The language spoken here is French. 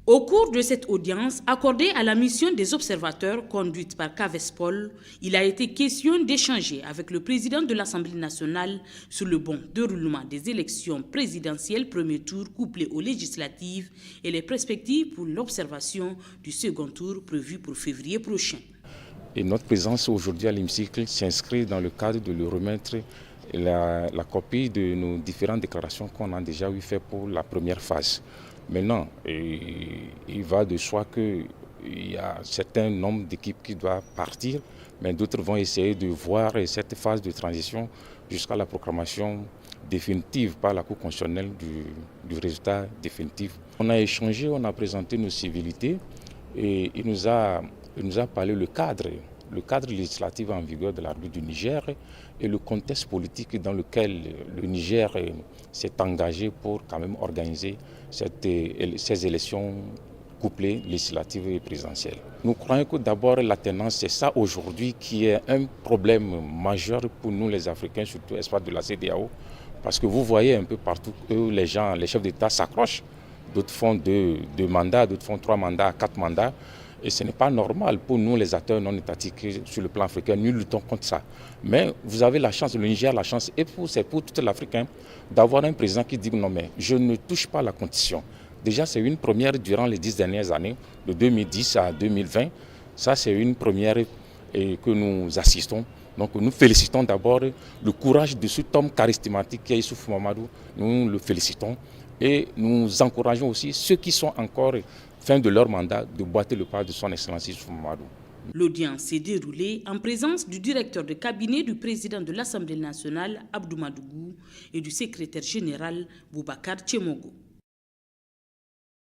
Au cours de cette audience accordée à la mission des observateurs conduite par Cavespol, il a été question d'échanger avec le président de l'Assemblée nationale sur le bon déroulement des élections présidentielles premier tour couplées aux législatives et les perspectives pour l'observation du second tour prévu pour février prochain. Et notre présence aujourd'hui à l'hémicycle s'inscrit dans le cadre de lui remettre la copie de nos différentes déclarations qu'on a déjà eu fait pour la première phase. Maintenant, il va de soi qu'il y a un certain nombre d'équipes qui doivent partir, mais d'autres vont essayer de voir cette phase de transition jusqu'à la proclamation définitive par la Cour constitutionnelle du résultat définitif. On a échangé, on a présenté nos civilités et il nous a parlé le cadre législatif en vigueur de la République du Niger et le contexte politique dans lequel le Niger s'est engagé pour quand même organiser ces élections couplées législatives et présidentielles. Nous croyons que d'abord la tendance, c'est ça aujourd'hui qui est un problème majeur pour nous les Africains, surtout l'espace de la CEDEAO, parce que vous voyez un peu partout que les chefs d'État s'accrochent, d'autres font 2 mandats, d'autres font 3 mandats, 4 mandats. Et ce n'est pas normal pour nous, les acteurs non étatiques sur le plan africain. Nous luttons contre ça. Mais vous avez la chance, le Niger a la chance, et c'est pour toute l'Afrique, d'avoir un président qui dit non, mais je ne touche pas la constitution. Déjà, c'est une première durant les 10 dernières années, de 2010 à 2020. Ça, c'est une première que nous assistons. Donc nous félicitons d'abord le courage de cet homme charismatique qui est Issoufou Mamadou. Nous le félicitons et nous encourageons aussi ceux qui sont encore fin de leur mandat de boiter le pas de son Excellence Issoufou Mamadou. L'audience s'est déroulée en présence du directeur de cabinet du président de l'Assemblée nationale, Abdou Madougou, et du secrétaire général, Boubacar Tchemogo.